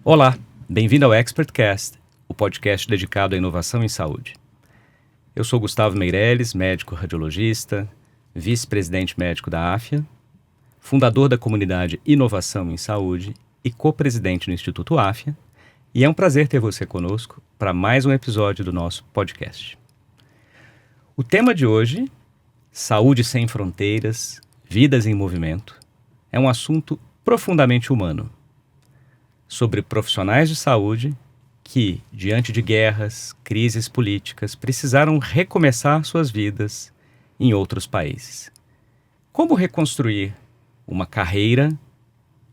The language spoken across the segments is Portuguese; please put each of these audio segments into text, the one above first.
Olá, bem-vindo ao ExpertCast, o podcast dedicado à inovação em saúde. Eu sou Gustavo Meirelles, médico radiologista, vice-presidente médico da AFIA, fundador da comunidade Inovação em Saúde e co-presidente do Instituto AFIA, e é um prazer ter você conosco para mais um episódio do nosso podcast. O tema de hoje, Saúde sem Fronteiras, Vidas em Movimento, é um assunto profundamente humano, sobre profissionais de saúde que, diante de guerras, crises políticas, precisaram recomeçar suas vidas em outros países. Como reconstruir uma carreira,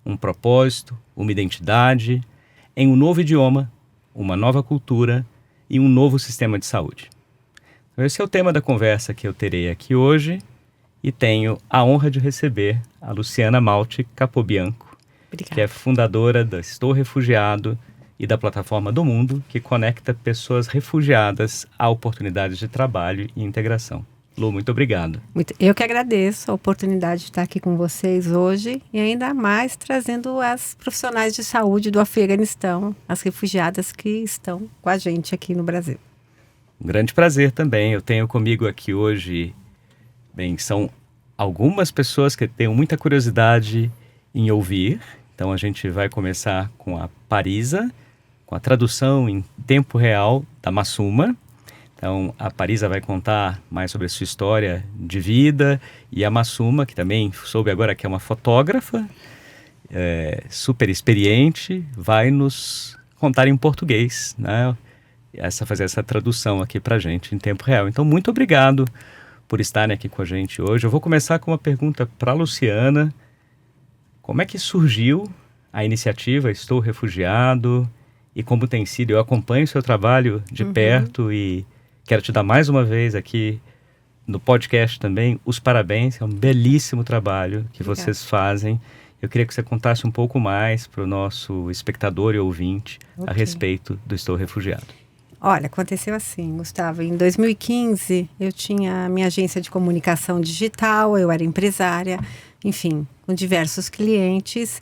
um propósito, uma identidade, em um novo idioma, uma nova cultura e um novo sistema de saúde? Esse é o tema da conversa que eu terei aqui hoje e tenho a honra de receber a Luciana Malte Capobianco, Obrigada. Que é fundadora da Estou Refugiado e da plataforma do Mundo, que conecta pessoas refugiadas a oportunidades de trabalho e integração. Lu, muito obrigado. Eu que agradeço a oportunidade de estar aqui com vocês hoje e ainda mais trazendo as profissionais de saúde do Afeganistão, as refugiadas que estão com a gente aqui no Brasil. Um grande prazer também. Eu tenho comigo aqui hoje, são algumas pessoas que tenho muita curiosidade em ouvir. Então a gente vai começar com a Parisa, com a tradução em tempo real da Massuma. Então a Parisa vai contar mais sobre a sua história de vida, e a Massuma, que também soube agora que é uma fotógrafa, super experiente, vai nos contar em português, né? Fazer essa tradução aqui pra gente em tempo real. Então muito obrigado por estarem aqui com a gente hoje. Eu vou começar com uma pergunta para a Luciana. Como é que surgiu a iniciativa Estou Refugiado e como tem sido? Eu acompanho o seu trabalho de perto e quero te dar mais uma vez aqui no podcast também os parabéns. É um belíssimo trabalho que vocês fazem. Eu queria que você contasse um pouco mais para o nosso espectador e ouvinte a respeito do Estou Refugiado. Olha, aconteceu assim, Gustavo. Em 2015, eu tinha a minha agência de comunicação digital, eu era empresária, enfim, com diversos clientes.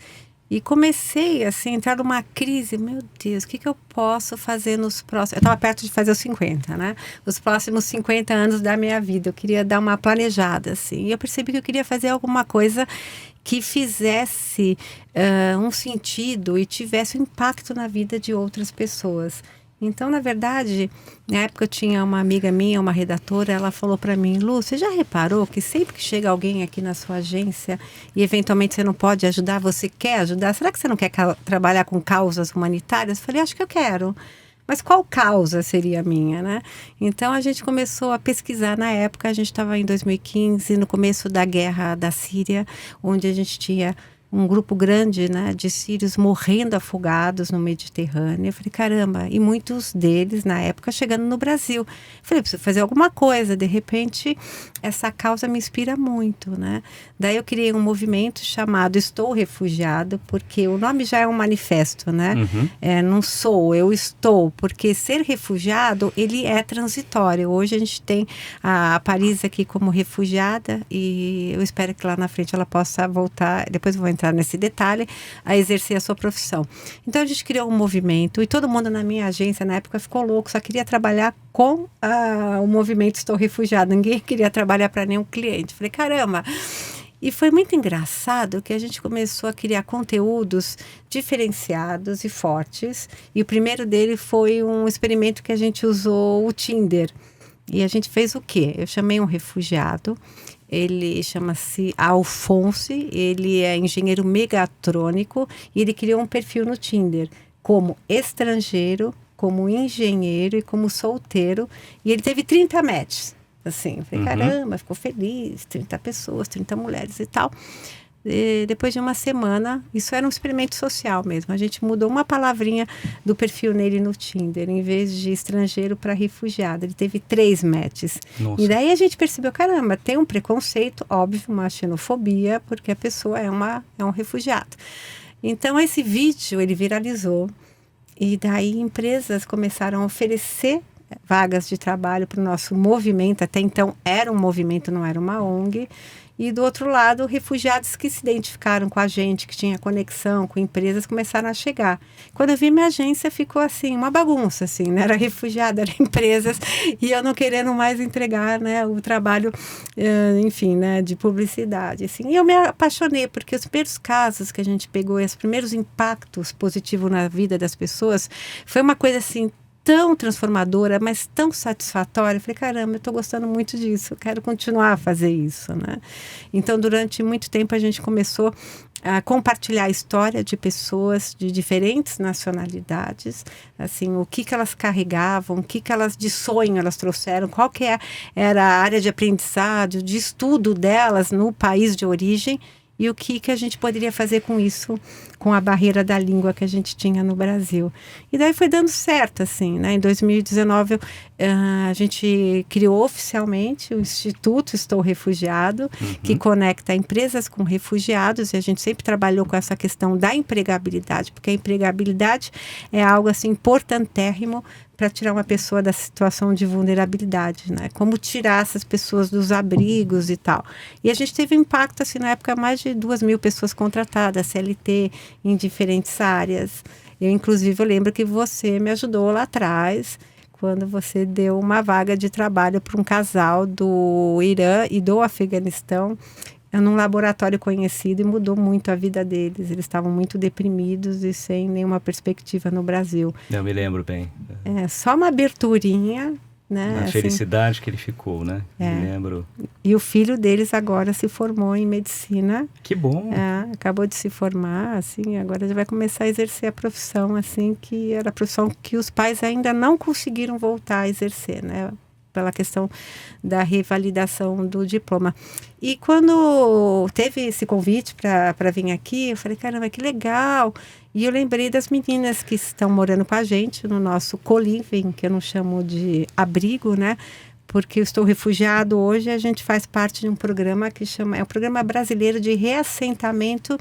E comecei, assim, a entrar numa crise. Meu Deus, o que eu posso fazer nos próximos... Eu estava perto de fazer os 50, né? Os próximos 50 anos da minha vida. Eu queria dar uma planejada, assim. E eu percebi que eu queria fazer alguma coisa que fizesse um sentido e tivesse um impacto na vida de outras pessoas. Então, na verdade, na época eu tinha uma amiga minha, uma redatora, ela falou para mim: Lu, você já reparou que sempre que chega alguém aqui na sua agência e eventualmente você não pode ajudar, você quer ajudar? Será que você não quer trabalhar com causas humanitárias? Eu falei: acho que eu quero. Mas qual causa seria a minha, né? Então, a gente começou a pesquisar. Na época, a gente estava em 2015, no começo da guerra da Síria, onde a gente tinha um grupo grande, né, de sírios morrendo afogados no Mediterrâneo. Eu falei, caramba, e muitos deles, na época, chegando no Brasil. Eu falei, preciso fazer alguma coisa. De repente, essa causa me inspira muito, né? Daí eu criei um movimento chamado Estou Refugiado, porque o nome já é um manifesto, né? Não sou, eu estou, porque ser refugiado, ele é transitório. Hoje a gente tem a Paris aqui como refugiada e eu espero que lá na frente ela possa voltar, depois eu vou entrar nesse detalhe, a exercer a sua profissão. Então a gente criou um movimento e todo mundo na minha agência na época ficou louco, só queria trabalhar com o movimento Estou Refugiado, ninguém queria trabalhar para nenhum cliente. Falei, caramba! E foi muito engraçado que a gente começou a criar conteúdos diferenciados e fortes, e o primeiro dele foi um experimento que a gente usou o Tinder. E a gente fez o quê? Eu chamei um refugiado. Ele chama-se Alphonse, ele é engenheiro megatrônico e ele criou um perfil no Tinder como estrangeiro, como engenheiro e como solteiro. E ele teve 30 matches, assim. Eu falei, caramba, ficou feliz, 30 pessoas, 30 mulheres e tal. E depois de uma semana, isso era um experimento social mesmo, a gente mudou uma palavrinha do perfil nele no Tinder, em vez de estrangeiro para refugiado, ele teve 3 matches. Nossa. E daí a gente percebeu, caramba, tem um preconceito, óbvio, uma xenofobia, porque a pessoa é um refugiado. Então esse vídeo, ele viralizou, e daí empresas começaram a oferecer vagas de trabalho para o nosso movimento. Até então era um movimento, não era uma ONG. E do outro lado, refugiados que se identificaram com a gente, que tinha conexão com empresas, começaram a chegar. Quando eu vi minha agência, ficou assim, uma bagunça, assim, né? Era refugiado, era empresas, e eu não querendo mais entregar, né, o trabalho, enfim, né, de publicidade, assim. E eu me apaixonei, porque os primeiros casos que a gente pegou, e os primeiros impactos positivos na vida das pessoas, foi uma coisa assim, tão transformadora, mas tão satisfatória. Eu falei, caramba, eu estou gostando muito disso, eu quero continuar a fazer isso, né? Então, durante muito tempo, a gente começou a compartilhar a história de pessoas de diferentes nacionalidades, assim, o que elas carregavam, o que elas de sonho elas trouxeram, qual que era a área de aprendizado, de estudo delas no país de origem, e o que a gente poderia fazer com isso, com a barreira da língua que a gente tinha no Brasil. E daí foi dando certo, assim, né? Em 2019, a gente criou oficialmente o Instituto Estou Refugiado, que conecta empresas com refugiados, e a gente sempre trabalhou com essa questão da empregabilidade, porque a empregabilidade é algo, assim, importantérrimo para tirar uma pessoa da situação de vulnerabilidade, né? Como tirar essas pessoas dos abrigos e tal. E a gente teve um impacto, assim, na época, mais de 2.000 pessoas contratadas, CLT, em diferentes áreas. Inclusive, eu lembro que você me ajudou lá atrás, quando você deu uma vaga de trabalho para um casal do Irã e do Afeganistão, num laboratório conhecido, e mudou muito a vida deles. Eles estavam muito deprimidos e sem nenhuma perspectiva no Brasil. Eu me lembro bem. Só uma aberturinha, né? A assim, felicidade que ele ficou, né? Me lembro. E o filho deles agora se formou em medicina. Que bom! Acabou de se formar, assim, agora já vai começar a exercer a profissão, assim, que era a profissão que os pais ainda não conseguiram voltar a exercer, né? Pela questão da revalidação do diploma. E quando teve esse convite para vir aqui, eu falei, caramba, que legal! E eu lembrei das meninas que estão morando com a gente no nosso co-living, que eu não chamo de abrigo, né? Porque eu estou refugiado hoje, a gente faz parte de um programa que é o Programa Brasileiro de Reassentamento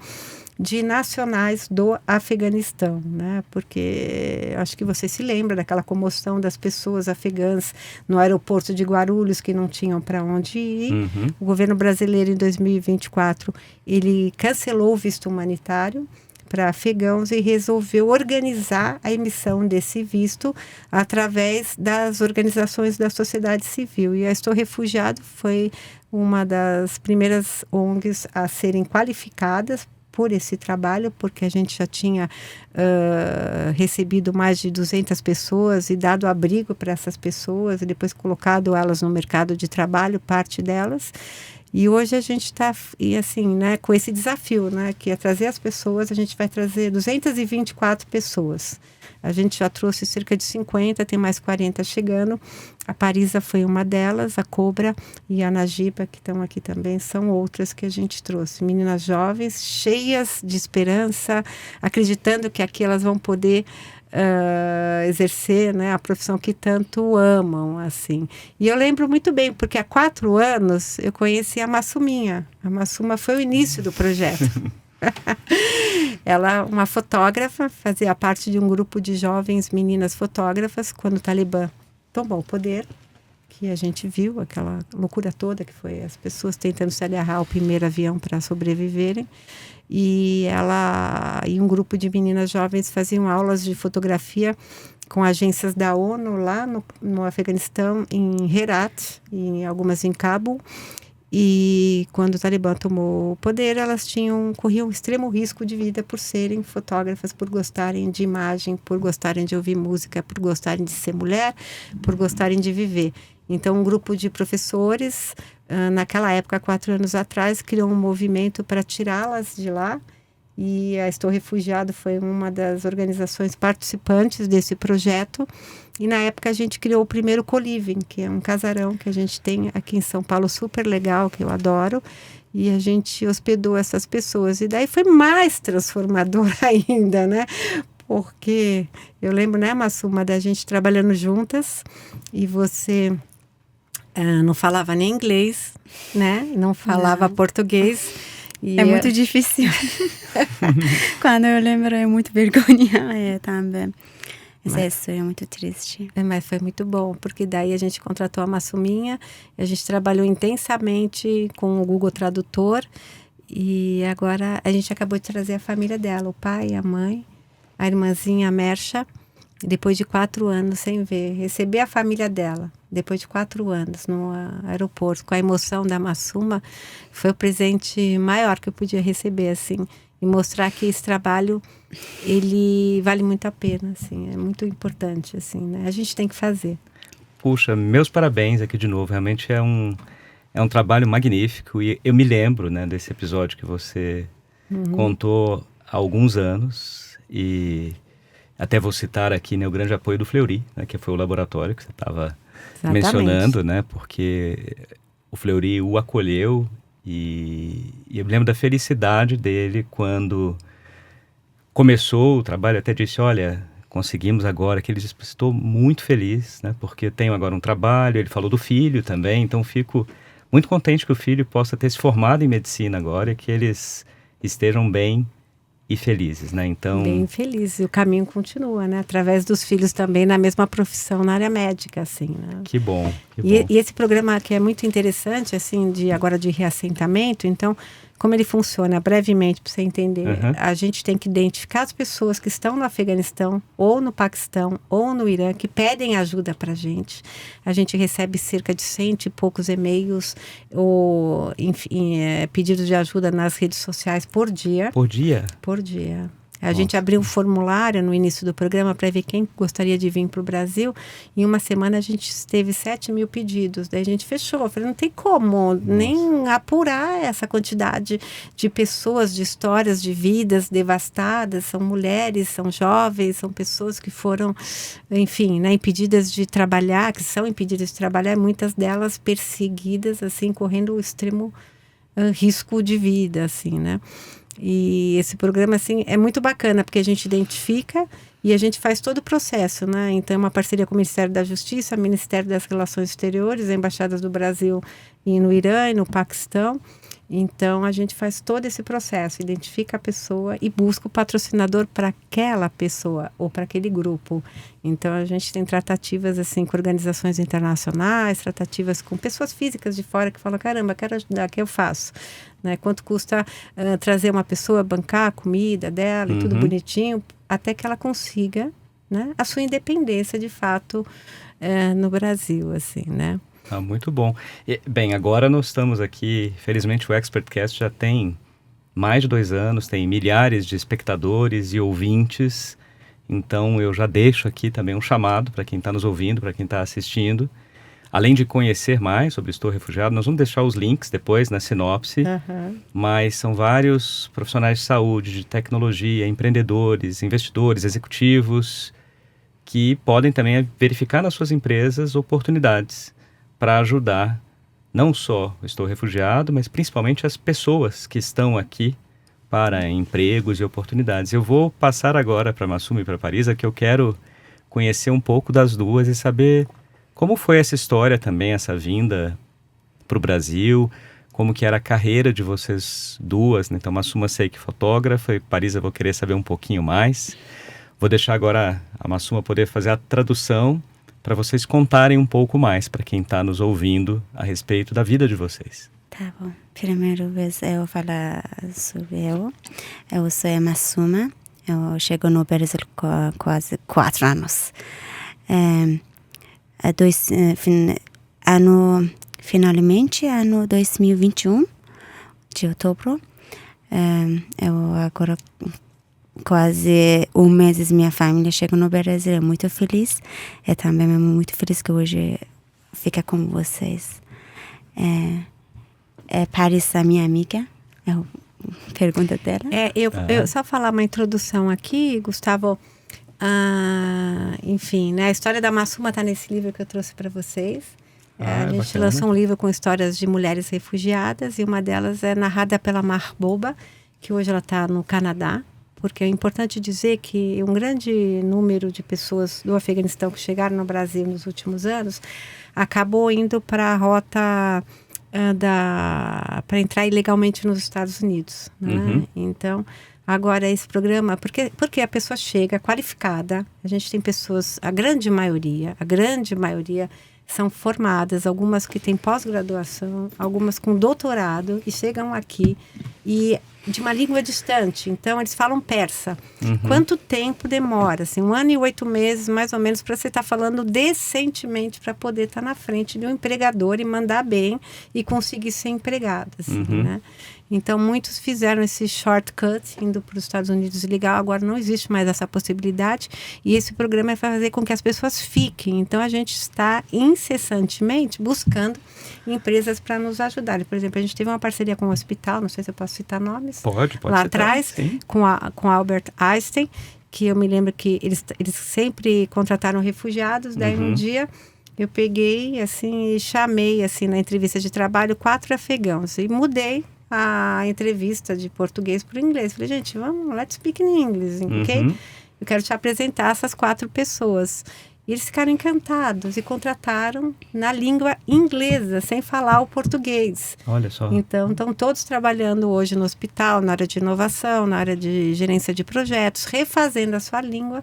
de nacionais do Afeganistão, né? Porque acho que você se lembra daquela comoção das pessoas afegãs no aeroporto de Guarulhos que não tinham para onde ir. O governo brasileiro, em 2024, ele cancelou o visto humanitário para afegãos e resolveu organizar a emissão desse visto através das organizações da sociedade civil. E a Estou Refugiado foi uma das primeiras ONGs a serem qualificadas por esse trabalho, porque a gente já tinha recebido mais de 200 pessoas e dado abrigo para essas pessoas e depois colocado elas no mercado de trabalho, parte delas. E hoje a gente está, assim, né, com esse desafio, né, que é trazer as pessoas. A gente vai trazer 224 pessoas. A gente já trouxe cerca de 50, tem mais 40 chegando. A Parisa foi uma delas, a Cobra e a Najiba, que estão aqui também, são outras que a gente trouxe. Meninas jovens, cheias de esperança, acreditando que aqui elas vão poder exercer, né, a profissão que tanto amam, assim. E eu lembro muito bem, porque há 4 anos eu conheci a Massuminha. A Massuma foi o início do projeto. Ela, uma fotógrafa, fazia parte de um grupo de jovens meninas fotógrafas quando o Talibã tomou o poder, que a gente viu aquela loucura toda que foi as pessoas tentando se agarrar ao primeiro avião para sobreviverem. E ela e um grupo de meninas jovens faziam aulas de fotografia com agências da ONU lá no Afeganistão, em Herat, e algumas em Cabul. E quando o Talibã tomou o poder, elas corriam extremo risco de vida por serem fotógrafas, por gostarem de imagem, por gostarem de ouvir música, por gostarem de ser mulher, por gostarem de viver. Então, um grupo de professores, naquela época, 4 anos atrás, criou um movimento para tirá-las de lá. E a Estou Refugiado foi uma das organizações participantes desse projeto. E na época a gente criou o primeiro co-living, que é um casarão que a gente tem aqui em São Paulo, super legal, que eu adoro. E a gente hospedou essas pessoas. E daí foi mais transformador ainda, né? Porque eu lembro, né, Massuma, da gente trabalhando juntas e você não falava nem inglês, né? Não falava português. É muito difícil. Quando eu lembro, é muito vergonha também. Essa história é muito triste. Mas foi muito bom, porque daí a gente contratou a Massuminha, a gente trabalhou intensamente com o Google Tradutor e agora a gente acabou de trazer a família dela, o pai, a mãe, a irmãzinha, a Mercha, depois de 4 anos sem ver, receber a família dela, depois de 4 anos no aeroporto, com a emoção da Massuma, foi o presente maior que eu podia receber, assim, e mostrar que esse trabalho, ele vale muito a pena, assim, é muito importante, assim, né? A gente tem que fazer. Puxa, meus parabéns aqui de novo, realmente é um trabalho magnífico e eu me lembro, né, desse episódio que você contou há alguns anos e até vou citar aqui, né, o grande apoio do Fleury, né, que foi o laboratório que você estava mencionando, né, porque o Fleury o acolheu e eu me lembro da felicidade dele quando começou o trabalho, até disse, olha, conseguimos agora, que ele disse, estou muito feliz, né, porque tenho agora um trabalho, ele falou do filho também, então fico muito contente que o filho possa ter se formado em medicina agora e que eles estejam bem e felizes, né? Então... Bem felizes. E o caminho continua, né? Através dos filhos também na mesma profissão, na área médica, assim, né? Que bom, que bom. E esse programa que é muito interessante, assim, agora de reassentamento, então, como ele funciona brevemente, para você entender, a gente tem que identificar as pessoas que estão no Afeganistão, ou no Paquistão, ou no Irã, que pedem ajuda para a gente. A gente recebe cerca de 100 e poucos e-mails, ou, enfim, pedidos de ajuda nas redes sociais por dia. Por dia? Por dia. A gente abriu um formulário no início do programa para ver quem gostaria de vir para o Brasil. Em uma semana a gente teve 7.000 pedidos. Daí a gente fechou. Eu falei, não tem como nem apurar essa quantidade de pessoas, de histórias, de vidas devastadas. São mulheres, são jovens, são pessoas que foram, enfim, né, impedidas de trabalhar, que são impedidas de trabalhar, muitas delas perseguidas, assim, correndo o extremo risco de vida, assim, né? E esse programa, assim, é muito bacana, porque a gente identifica e a gente faz todo o processo, né? Então, é uma parceria com o Ministério da Justiça, o Ministério das Relações Exteriores, as embaixadas do Brasil e no Irã e no Paquistão. Então, a gente faz todo esse processo, identifica a pessoa e busca o patrocinador para aquela pessoa ou para aquele grupo. Então, a gente tem tratativas, assim, com organizações internacionais, tratativas com pessoas físicas de fora que falam, caramba, quero ajudar, o que eu faço? Né? Quanto custa trazer uma pessoa, bancar a comida dela e tudo bonitinho, até que ela consiga, né, a sua independência, de fato, no Brasil, assim, né? Ah, muito bom. Bem, agora nós estamos aqui, felizmente o ExpertCast já tem mais de 2 anos, tem milhares de espectadores e ouvintes, então eu já deixo aqui também um chamado para quem está nos ouvindo, para quem está assistindo. Além de conhecer mais sobre Estou Refugiado, nós vamos deixar os links depois na sinopse, mas são vários profissionais de saúde, de tecnologia, empreendedores, investidores, executivos, que podem também verificar nas suas empresas oportunidades para ajudar não só o Estou Refugiado, mas principalmente as pessoas que estão aqui para empregos e oportunidades. Eu vou passar agora para a Massuma e para a Parisa, que eu quero conhecer um pouco das duas e saber como foi essa história também, essa vinda para o Brasil, como que era a carreira de vocês duas, né? Então, Massuma sei que é fotógrafa e Parisa vou querer saber um pouquinho mais. Vou deixar agora a Massuma poder fazer a tradução para vocês contarem um pouco mais para quem está nos ouvindo a respeito da vida de vocês. Tá bom. Primeiro vez eu falar sobre eu. Eu sou a Massuma. Eu chego no Brasil com quase 4 anos. Finalmente, ano 2021, de outubro. Eu agora quase um mês minha família chegou no Brasil, é muito feliz. Eu também muito feliz que hoje fica com vocês. Paris, a minha amiga, pergunta dela. Eu só falar uma introdução aqui, Gustavo. Enfim, né, a história da Massuma está nesse livro que eu trouxe para vocês. A gente bacana. lançou um livro com histórias de mulheres refugiadas e uma delas é narrada pela Mahbouba, que hoje ela está no Canadá. Porque é importante dizer que um grande número de pessoas do Afeganistão que chegaram no Brasil nos últimos anos acabou indo para a rota para entrar ilegalmente nos Estados Unidos, né? Então, agora esse programa, porque a pessoa chega qualificada, a gente tem pessoas, a grande maioria são formadas, algumas que têm pós-graduação, algumas com doutorado e chegam aqui e de uma língua distante. Então, eles falam persa. Quanto tempo demora? Assim, 1 ano e 8 meses, mais ou menos, para você estar falando decentemente para poder estar na frente de um empregador e mandar bem e conseguir ser empregado, assim, né? Então, muitos fizeram esse shortcut, indo para os Estados Unidos legal. Agora não existe mais essa possibilidade. E esse programa vai fazer com que as pessoas fiquem. Então, a gente está incessantemente buscando empresas para nos ajudarem. Por exemplo, a gente teve uma parceria com um hospital, não sei se eu posso citar nomes. Pode lá citar, atrás, sim. com Albert Einstein, que eu me lembro que eles sempre contrataram refugiados. Daí, um dia, eu peguei, assim, e chamei, assim, na entrevista de trabalho, 4 afegãos. E mudei a entrevista de português para o inglês. Falei, gente, vamos, let's speak in English, ok? Eu quero te apresentar essas 4 pessoas. E eles ficaram encantados e contrataram na língua inglesa, sem falar o português. Olha só. Então, estão todos trabalhando hoje no hospital, na área de inovação, na área de gerência de projetos, refazendo a sua língua.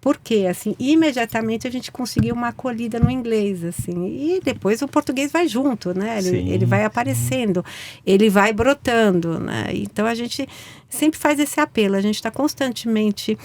Porque, assim, imediatamente a gente conseguiu uma acolhida no inglês, assim. E depois o português vai junto, né? Ele vai aparecendo, ele vai brotando, né? Então, a gente sempre faz esse apelo. A gente está constantemente...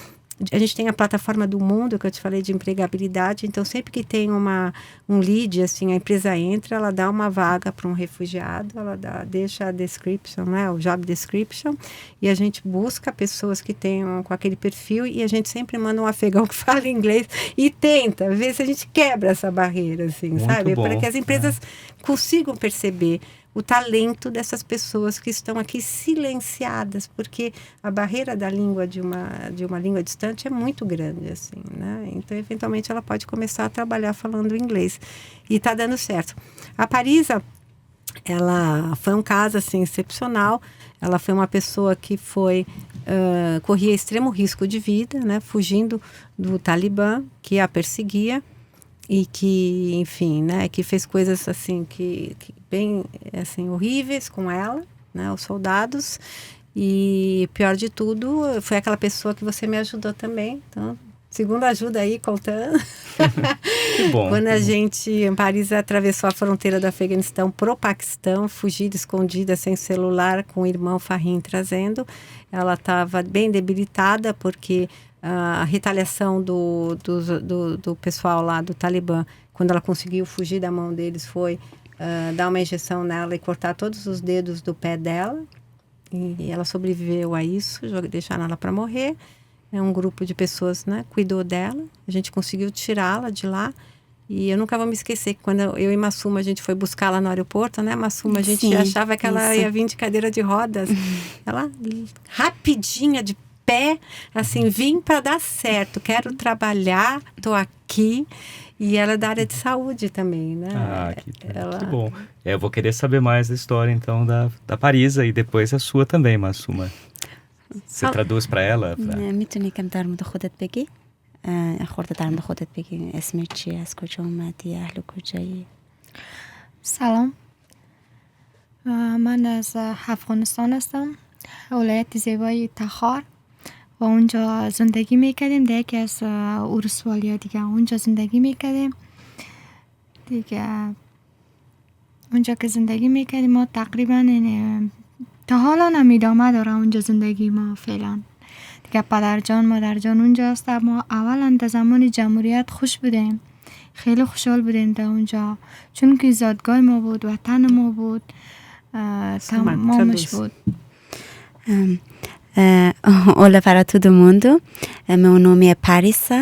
A gente tem a plataforma do Mundo, que eu te falei, de empregabilidade. Então, sempre que tem um lead, assim, a empresa entra, ela dá uma vaga para um refugiado, ela deixa a description, né, o job description, e a gente busca pessoas que tenham com aquele perfil, e a gente sempre manda um afegão que fala inglês e tenta ver se a gente quebra essa barreira, assim, muito sabe? Bom. Para que as empresas consigam perceber o talento dessas pessoas que estão aqui silenciadas, porque a barreira da língua de uma língua distante é muito grande, assim, né? Então, eventualmente, ela pode começar a trabalhar falando inglês. E está dando certo. A Parisa, ela foi um caso, assim, excepcional. Ela foi uma pessoa que corria extremo risco de vida, né? Fugindo do Talibã, que a perseguia. E que, enfim, né, que fez coisas assim, que bem, assim, horríveis com ela, né, os soldados. E pior de tudo, foi aquela pessoa que você me ajudou também. Então, segunda ajuda aí, contando. Que bom. Quando a gente, em Paris, atravessou a fronteira do Afeganistão pro Paquistão, fugida, escondida, sem celular, com o irmão Fahim trazendo. Ela estava bem debilitada, porque a retaliação do pessoal lá do Talibã, quando ela conseguiu fugir da mão deles, foi dar uma injeção nela e cortar todos os dedos do pé dela. E ela sobreviveu a isso, deixaram ela para morrer. Um grupo de pessoas, né, cuidou dela. A gente conseguiu tirá-la de lá. E eu nunca vou me esquecer que quando eu e Massuma, a gente foi buscar-la no aeroporto, né, Massuma? A gente achava que ela ia vir de cadeira de rodas. Ela, rapidinha, de pé, assim, vim para dar certo, quero trabalhar, tô aqui. E ela é da área de saúde também, né? Que bom. Eu vou querer saber mais da história, então, da Parisa e depois a sua também, Massuma. Você traduz para ela? میتونی کم در مورد خودت بگی؟ خورده در مورد خودت بگی اسمت چیه؟ از کجا اومدی؟ اهل کجایی؟ سلام، من از افغانستان هستم، ولایت زیبای تخار و اونجا زندگی میکردیم. در یکی از ولسوالی‌ها دیگه اونجا زندگی میکردیم دیگه. اونجا که زندگی میکردیم ما تقریبا تا حالا هم ادامه داره اونجا زندگی ما فعلا دیگه. پدر جان مادر جان اونجا هست. ما اولا در زمان جمهوریت خوش بودیم، خیلی خوشحال بودیم در اونجا، چون که زادگاه ما بود، وطن ما بود، تمامش بود. Olha, para todo mundo, meu nome é Parisa,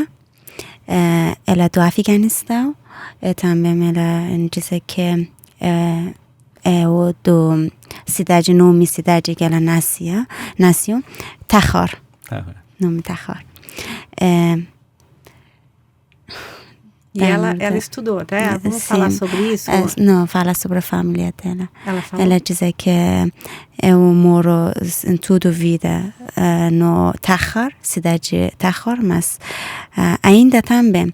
ela é do Afeganistão, também ela disse que é o do cidade que ela nasceu, Takhar, nome Takhar. E ela estudou, né? Vamos falar sobre isso? Não, fala sobre a família dela. Ela diz que eu moro em toda a vida no Takhar, cidade Takhar, mas ainda também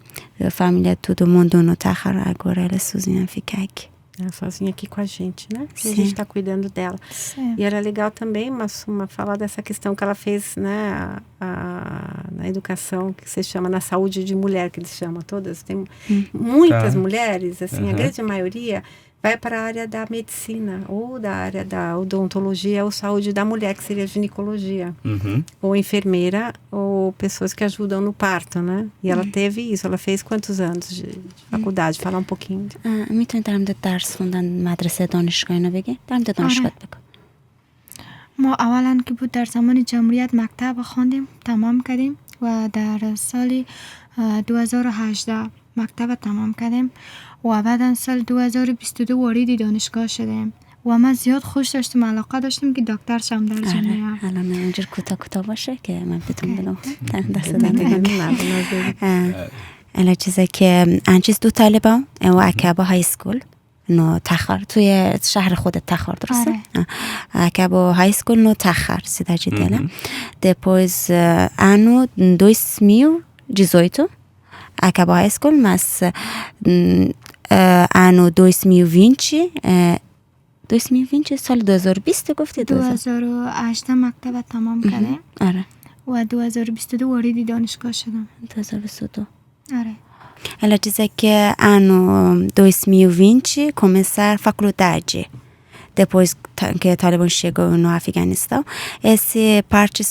a família, todo mundo no Takhar, agora ela sozinha fica aqui. Ela sozinha aqui com a gente, né? E a Sim. gente está cuidando dela. Sim. E era legal também, Massuma, falar dessa questão que ela fez, né, na educação, que se chama, na saúde de mulher, que eles chamam todas. Tem muitas Tá. mulheres, assim, a Aham. grande maioria vai para a área da medicina, ou da área da odontologia, ou saúde da mulher, que seria ginecologia. Uhum. Ou enfermeira, ou pessoas que ajudam no parto, né? E ela teve isso, ela fez quantos anos de faculdade? Falar um pouquinho. میتونی در مورد درس خوندن مدرسه دانشگاه اینو بگی؟ در مورد دانشگاه بگو. ما اولا که بود در زمان جمهوریت مکتب خواندیم، تمام کردیم و در سال 2018 مکتب تمام کردیم و بعدا سال 2022 وارد دانشگاه شدیم و من زیاد خوش داشتم، علاقه داشتم که دکتر شم در جامعه. الان اونجور کوتاه باشه که من بهتون بگم. دست Não دادم. entendendo nada, nós dois. الا چیزه که انچیز دو طالبا و اکبا های سکول نو تخار توی شهر خودت تخار درسته؟ اکبا های سکول نو تخار سیده جدیله. Depois ano 2018 acabou a escola, mas ano 2020 سال 2020 گفتی 2008 مکتب تمام کردیم آره و 2022 وارد دانشگاه شدم. 2022 آره. ela diz que ano 2020 começar faculdade. Depois que o Talibã chegou no Afeganistão, esse parte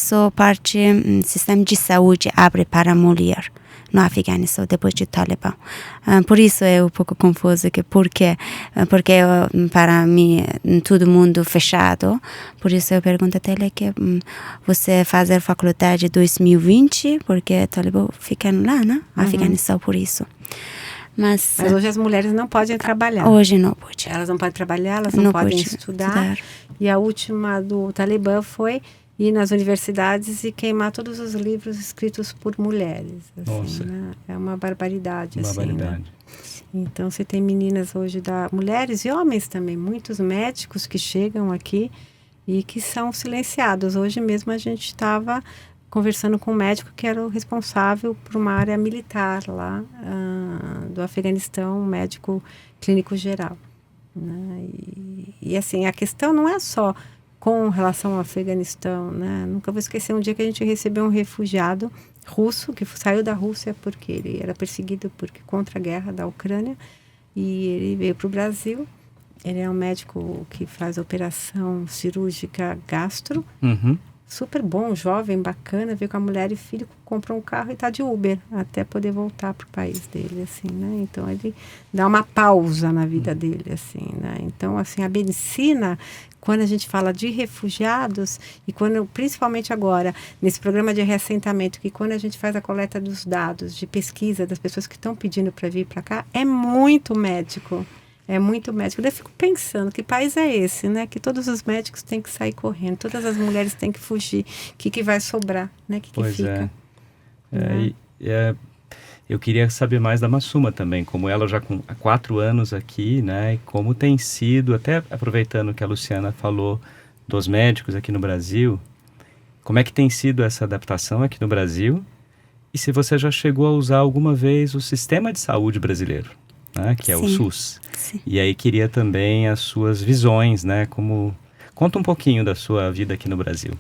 sistema de saúde abre para a mulher no Afeganistão depois de Talibã. Por isso é um pouco confuso que porque para mim todo mundo fechado. Por isso eu pergunto a ele que você fazer faculdade 2020 porque Talibã fica lá, né? Afeganistão por isso. Mas hoje as mulheres não podem trabalhar. Hoje não pode. Elas não podem trabalhar, elas não podem estudar. E a última do Talibã foi ir nas universidades e queimar todos os livros escritos por mulheres. Assim, Nossa. né? É uma barbaridade. Uma assim, barbaridade. Né? Então, você tem meninas hoje, mulheres e homens também, muitos médicos que chegam aqui e que são silenciados. Hoje mesmo a gente estava conversando com um médico que era o responsável por uma área militar lá do Afeganistão, um médico clínico geral. Né? E assim, a questão não é só com relação ao Afeganistão, né? Nunca vou esquecer um dia que a gente recebeu um refugiado russo que saiu da Rússia porque ele era perseguido contra a guerra da Ucrânia e ele veio para o Brasil. Ele é um médico que faz operação cirúrgica gastro. Uhum. Super bom, jovem, bacana, veio com a mulher e filho, comprou um carro e está de Uber até poder voltar para o país dele, assim, né? Então, ele dá uma pausa na vida dele, assim, né? Então, assim, a medicina, quando a gente fala de refugiados e quando, principalmente agora, nesse programa de reassentamento, que quando a gente faz a coleta dos dados de pesquisa das pessoas que estão pedindo para vir para cá, é muito médico. É muito médico. Eu fico pensando, que país é esse, né? Que todos os médicos têm que sair correndo, todas as mulheres têm que fugir. O que vai sobrar, né? O que fica? Eu queria saber mais da Massuma também, como ela já há 4 anos aqui, né? E como tem sido, até aproveitando que a Luciana falou dos médicos aqui no Brasil, como é que tem sido essa adaptação aqui no Brasil? E se você já chegou a usar alguma vez o sistema de saúde brasileiro, né? Que é o SUS. Sim. E aí queria também as suas visões, né? Conta um pouquinho da sua vida aqui no Brasil.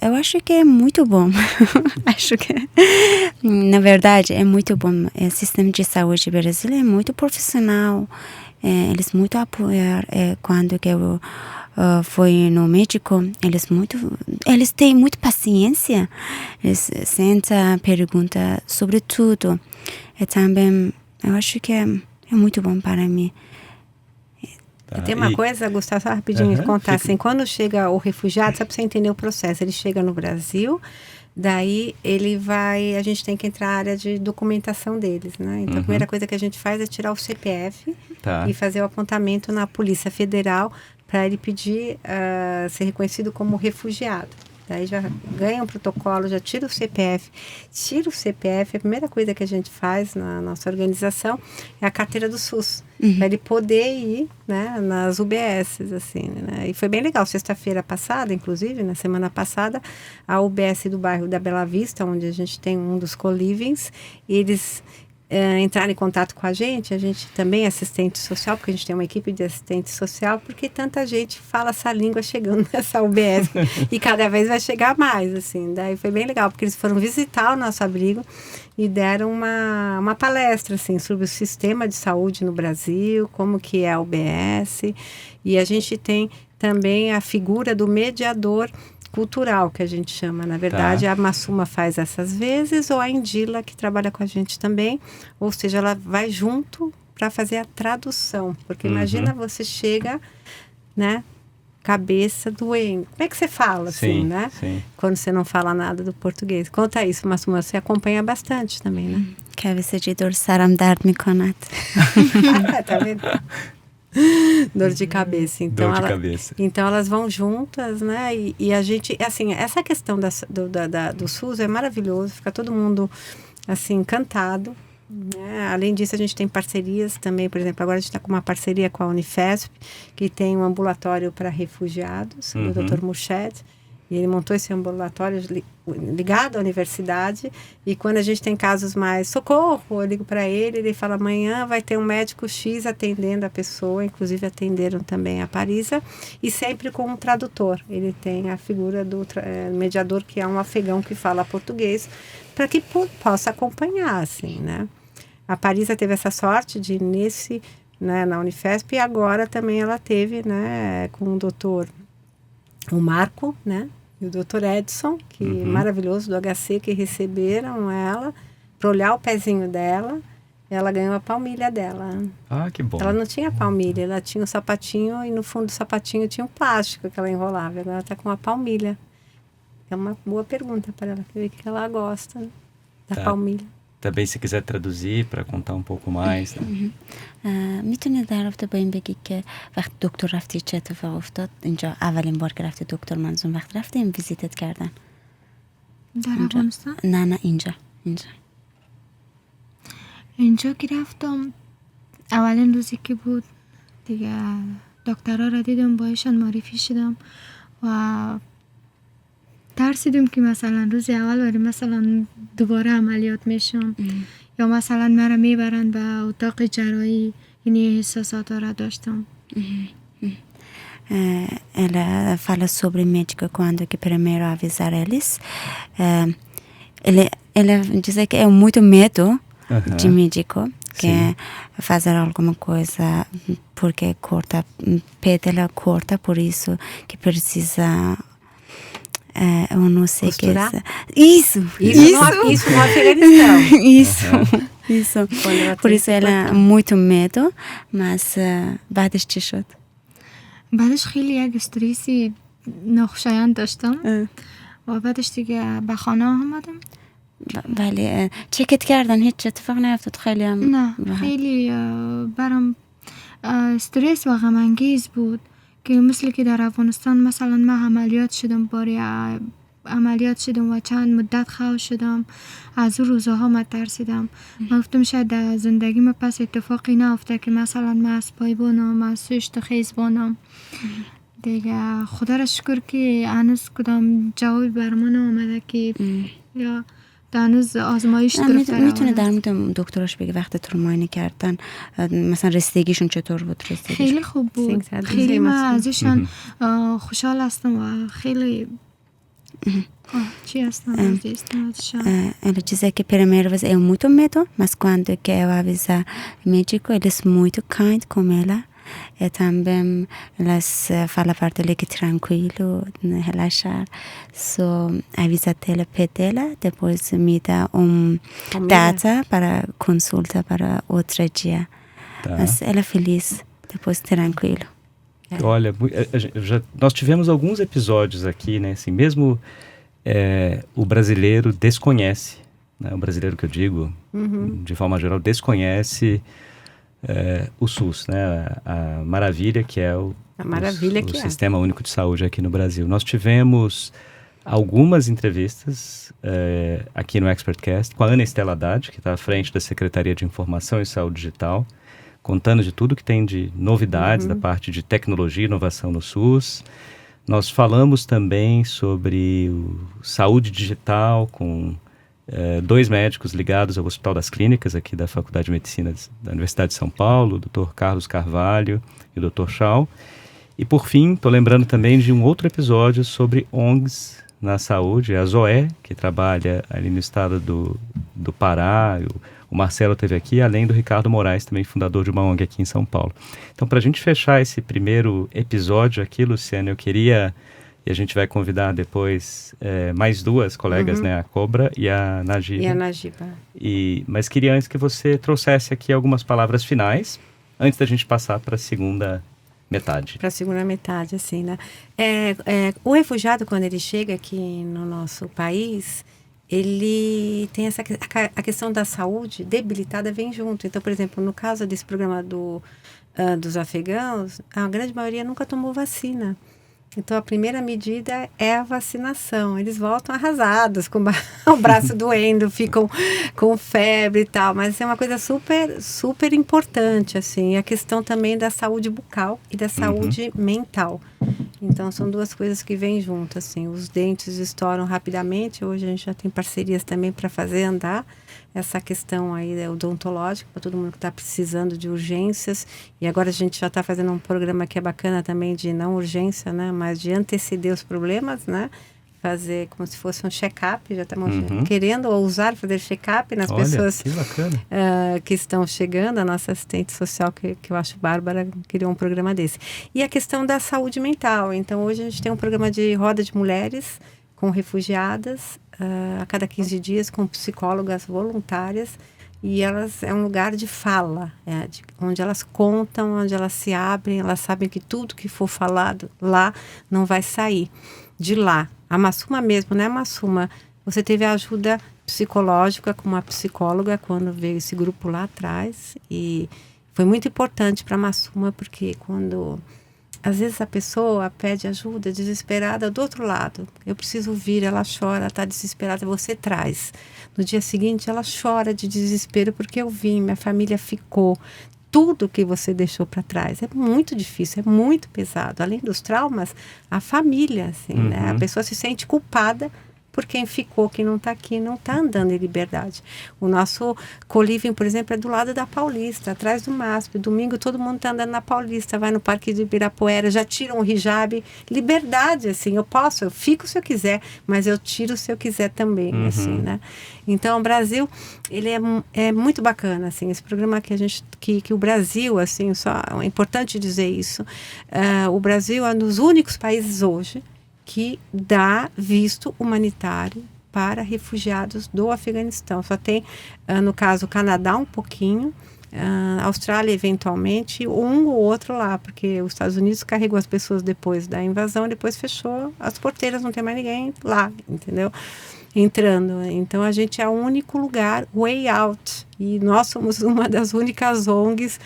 Eu acho que é muito bom. Acho que, na verdade, é muito bom. O sistema de saúde brasileiro é muito profissional. Eles muito apoiam. Quando que eu fui no médico, eles têm muita paciência. Eles sentam, perguntam sobre tudo. E também, eu acho que é muito bom para mim. Tem uma coisa, Gustavo, só rapidinho de contar. Assim, quando chega o refugiado, só para você entender o processo, ele chega no Brasil, daí a gente tem que entrar na área de documentação deles, né? Então, a primeira coisa que a gente faz é tirar o CPF e fazer o apontamento na Polícia Federal para ele pedir ser reconhecido como refugiado. Daí já ganha um protocolo, já tira o CPF. Tira o CPF, a primeira coisa que a gente faz na nossa organização é a carteira do SUS. Para ele poder ir, né, nas UBSs, assim, né? E foi bem legal. Sexta-feira passada, inclusive, na semana passada, a UBS do bairro da Bela Vista, onde a gente tem um dos co-livings, eles entrar em contato com a gente também é assistente social, porque a gente tem uma equipe de assistente social, porque tanta gente fala essa língua chegando nessa UBS e cada vez vai chegar mais, assim. Daí foi bem legal, porque eles foram visitar o nosso abrigo e deram uma palestra, assim, sobre o sistema de saúde no Brasil, como que é a UBS, e a gente tem também a figura do mediador cultural, que a gente chama. Na verdade, a Massuma faz essas vezes, ou a Indila, que trabalha com a gente também, ou seja, ela vai junto para fazer a tradução, porque imagina você chega, né, cabeça doendo. Como é que você fala, assim, né? Sim. Quando você não fala nada do português. Conta isso, Massuma, você acompanha bastante também, né? cabeça de dor saram dard mikonad. Tá vendo? Dor de cabeça. Então, então elas vão juntas, né? E a gente, assim, essa questão do SUS é maravilhoso, fica todo mundo, assim, encantado, né? Além disso, a gente tem parcerias também, por exemplo, agora a gente está com uma parceria com a Unifesp, que tem um ambulatório para refugiados, do Dr. Murched, e ele montou esse ambulatório ligado à universidade, e quando a gente tem casos mais socorro, eu ligo para ele fala, amanhã vai ter um médico X atendendo a pessoa, inclusive atenderam também a Parisa, e sempre com um tradutor. Ele tem a figura do mediador, que é um afegão que fala português, para que possa acompanhar, assim, né? A Parisa teve essa sorte de né, na Unifesp, e agora também ela teve, né, com o Marco, né? E o Dr. Edson, que maravilhoso, do HC, que receberam ela para olhar o pezinho dela. Ela ganhou a palmilha dela. Ah, que bom. Ela não tinha palmilha, ela tinha um sapatinho e no fundo do sapatinho tinha um plástico que ela enrolava. Agora ela está com uma palmilha. É uma boa pergunta para ela, ver o que ela gosta, né, da palmilha. Também, se quiser traduzir para contar um pouco mais. میتونی در رابطه با این بگی که وقت دکتر رفتی چه اتفاق افتاد؟ اینجا اولین بار که رفتی دکتر منظوم وقت رفتی این ویزیتت کردن؟ در افغانستان؟ نه اینجا که رفتم اولین روزی که بود دیگه دکترها را دیدم، بایشان معرفی شدم و ترسیدم که مثلا روز اول ولی مثلا دوباره عملیات میشم یا مثلا مرا میبرن به اتاق جراحی. یعنی احساسات را داشتم. Ela fala sobre o médico quando que primeiro avisar eles. Ela diz que é muito medo de médico, que fazer alguma coisa porque corta, pé dela corta, por isso que precisa. Eu não sei que é isso no Afeganistão. Isso. Por isso ela é muito medo, mas بعدش چی شد؟ بعدش خیلی یک استرسی ناخوشایند داشتم و بعدش دیگه به خانه آمدم. ولی چکت کردن هیچ اتفاق نیفتاد؟ خیلی هم نه، خیلی برام استرس و غم انگیز بود که مثل که در افغانستان مثلا من عملیات شدم و چند مدت خواب شدم، از اون روزها من ترسیدم. من گفتم شاید در زندگی من پس اتفاقی نیفته که مثلا من از پای بانم، از سوشت خیز بانم دیگه. خدا را شکر که هنوز کدام جوابی بر من آمده که یا هنوز آزمایش گرفته. میتونه در مورد دکتراش بگه وقتی تو رو معاینه کردن مثلا رسیدگیشون چطور بود؟ خیلی خوب بود، خیلی من ازشان خوشحال هستم و خیلی Ela diz que primeira vez é muito medo, mas quando que eu avisa o médico, ele é muito kind com ela. E também elas falam para ele que tranquilo, relaxar. Só avisa ela dela, depois me dá data para consulta para outro dia. Mas ela é feliz, depois tranquilo. Olha, nós tivemos alguns episódios aqui, né? Assim, mesmo o brasileiro desconhece, né? O brasileiro que eu digo, de forma geral, desconhece o SUS, né? A maravilha que é o Sistema Único de Saúde aqui no Brasil. Nós tivemos algumas entrevistas aqui no ExpertCast com a Ana Estela Haddad, que está à frente da Secretaria de Informação e Saúde Digital, contando de tudo que tem de novidades da parte de tecnologia e inovação no SUS. Nós falamos também sobre saúde digital com 2 médicos ligados ao Hospital das Clínicas, aqui da Faculdade de Medicina da Universidade de São Paulo, o Dr. Carlos Carvalho e o Dr. Shaw. E por fim, estou lembrando também de um outro episódio sobre ONGs na saúde, a Zoé, que trabalha ali no estado do Pará. O Marcelo esteve aqui, além do Ricardo Moraes, também fundador de uma ONG aqui em São Paulo. Então, para a gente fechar esse primeiro episódio aqui, Luciana, eu queria, e a gente vai convidar depois mais 2 colegas, né, a Cobra e a Najiba. E a Najiba. Mas queria antes que você trouxesse aqui algumas palavras finais, antes da gente passar para a segunda metade. Para a segunda metade, assim, né? O refugiado, quando ele chega aqui no nosso país, ele tem a questão da saúde debilitada vem junto. Então, por exemplo, no caso desse programa dos afegãos, a grande maioria nunca tomou vacina. Então, a primeira medida é a vacinação. Eles voltam arrasados, com o braço doendo, ficam com febre e tal. Mas é uma coisa super, super importante, assim. A questão também da saúde bucal e da saúde mental. Então, são 2 coisas que vêm junto, assim. Os dentes estouram rapidamente. Hoje a gente já tem parcerias também para fazer andar essa questão aí odontológica para todo mundo que está precisando de urgências. E agora a gente já está fazendo um programa que é bacana também de não urgência, né? Mas de anteceder os problemas, né? Fazer como se fosse um check-up. Já estamos querendo ousar fazer check-up nas pessoas que bacana. Que estão chegando. A nossa assistente social, que eu acho bárbara, criou um programa desse. E a questão da saúde mental. Então, hoje a gente tem um programa de roda de mulheres com refugiadas, a cada 15 dias, com psicólogas voluntárias, e elas é um lugar de fala, onde elas contam, onde elas se abrem, elas sabem que tudo que for falado lá não vai sair de lá. A Massuma mesmo, né, Massuma? Você teve a ajuda psicológica com uma psicóloga quando veio esse grupo lá atrás, e foi muito importante para a Massuma, porque quando às vezes a pessoa pede ajuda desesperada do outro lado. Eu preciso ouvir, ela chora, ela está desesperada, você traz. No dia seguinte ela chora de desespero porque eu vim, minha família ficou. Tudo que você deixou para trás é muito difícil, é muito pesado. Além dos traumas, a família, assim, né? A pessoa se sente culpada por quem ficou, quem não está aqui, não está andando em liberdade. O nosso co-living, por exemplo, é do lado da Paulista, atrás do MASP. Domingo todo mundo está andando na Paulista, vai no Parque de Ibirapuera, já tiram o hijab. Liberdade, assim, eu fico se eu quiser, mas eu tiro se eu quiser também, assim, né? Então, o Brasil, ele é muito bacana, assim, esse programa que o Brasil, assim, é importante dizer isso, o Brasil é um dos únicos países hoje que dá visto humanitário para refugiados do Afeganistão. Só tem, no caso, o Canadá um pouquinho, a Austrália eventualmente, um ou outro lá, porque os Estados Unidos carregou as pessoas depois da invasão, depois fechou as porteiras, não tem mais ninguém lá, entendeu? Entrando. Então, a gente é o único lugar, way out, e nós somos uma das únicas ONGs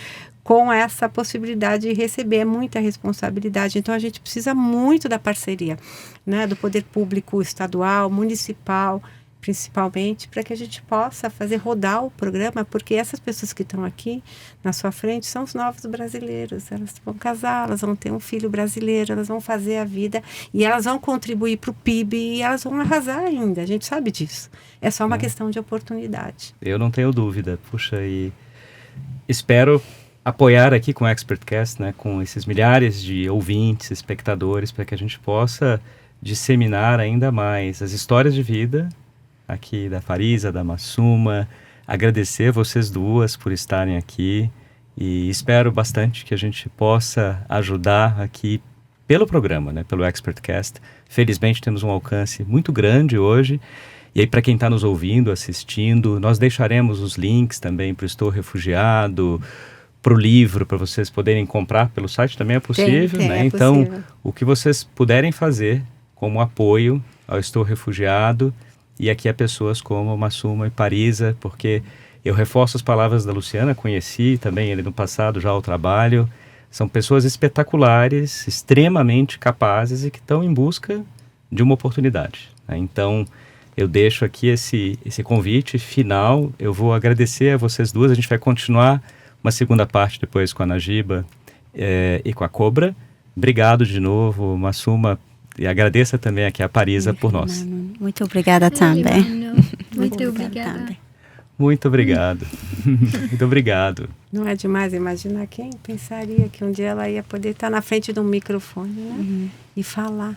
com essa possibilidade de receber muita responsabilidade. Então, a gente precisa muito da parceria, né, do poder público estadual, municipal, principalmente, para que a gente possa fazer rodar o programa, porque essas pessoas que estão aqui na sua frente são os novos brasileiros. Elas vão casar, elas vão ter um filho brasileiro, elas vão fazer a vida e elas vão contribuir para o PIB e elas vão arrasar ainda. A gente sabe disso. É só uma questão de oportunidade. Eu não tenho dúvida. Puxa, e espero apoiar aqui com o ExpertCast, né, com esses milhares de ouvintes, espectadores, para que a gente possa disseminar ainda mais as histórias de vida aqui da Farisa, da Massuma. Agradecer vocês duas por estarem aqui e espero bastante que a gente possa ajudar aqui pelo programa, né, pelo ExpertCast. Felizmente temos um alcance muito grande hoje. E aí, para quem está nos ouvindo, assistindo, nós deixaremos os links também para o Estou Refugiado, para o livro, para vocês poderem comprar pelo site também é possível, né? É então, possível. O que vocês puderem fazer como apoio ao Estou Refugiado, e aqui a pessoas como Massuma e Parisa, porque eu reforço as palavras da Luciana, conheci também ele no passado já o trabalho, são pessoas espetaculares, extremamente capazes e que estão em busca de uma oportunidade, né? Então, eu deixo aqui esse convite final, eu vou agradecer a vocês duas, a gente vai continuar uma segunda parte depois com a Najiba e com a Cobra. Obrigado de novo, Massuma, e agradeça também aqui a Parisa por nós. Muito obrigada também. Muito obrigada. Muito obrigado. Muito obrigado. Não é demais imaginar quem pensaria que um dia ela ia poder estar na frente de um microfone, né? E falar.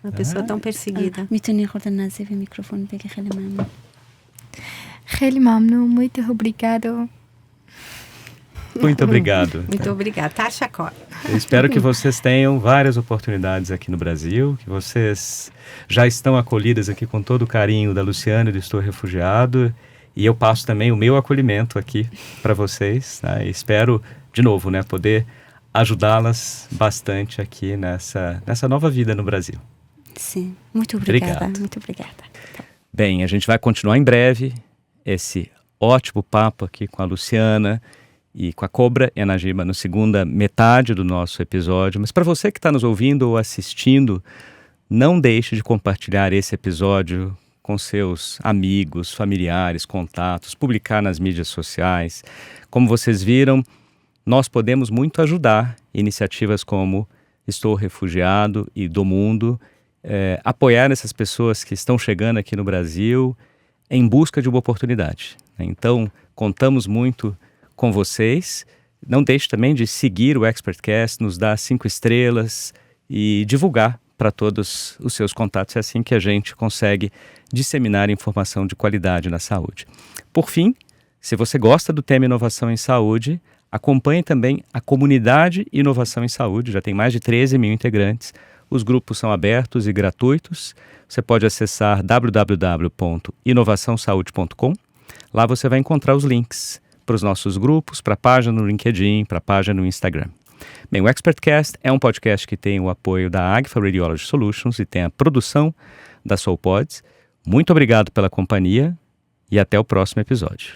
Uma pessoa tão perseguida. میتونی خورده نزدیک به میکروفون بگی خیلی ممنون. خیلی ممنون. Muito obrigado. Muito obrigado. Muito obrigada. Tasha Cor. Eu espero que vocês tenham várias oportunidades aqui no Brasil, que vocês já estão acolhidas aqui com todo o carinho da Luciana e do Estou Refugiado. E eu passo também o meu acolhimento aqui para vocês. Né? E espero, de novo, né, poder ajudá-las bastante aqui nessa nova vida no Brasil. Sim, muito obrigada. Obrigado. Muito obrigada. Bem, a gente vai continuar em breve esse ótimo papo aqui com a Luciana e com a Cobra e a Najima na segunda metade do nosso episódio. Mas para você que está nos ouvindo ou assistindo, não deixe de compartilhar esse episódio com seus amigos, familiares, contatos, publicar nas mídias sociais. Como vocês viram, nós podemos muito ajudar iniciativas como Estou Refugiado e Do Mundo, apoiar essas pessoas que estão chegando aqui no Brasil em busca de uma oportunidade. Então, contamos muito com vocês. Não deixe também de seguir o ExpertCast, nos dar 5 estrelas e divulgar para todos os seus contatos. É assim que a gente consegue disseminar informação de qualidade na saúde. Por fim, se você gosta do tema Inovação em Saúde, acompanhe também a comunidade Inovação em Saúde. Já tem mais de 13 mil integrantes. Os grupos são abertos e gratuitos. Você pode acessar www.inovaçãosaude.com. Lá você vai encontrar os links para os nossos grupos, para a página no LinkedIn, para a página no Instagram. Bem, o ExpertCast é um podcast que tem o apoio da Agfa Radiology Solutions e tem a produção da SoulPods. Muito obrigado pela companhia e até o próximo episódio.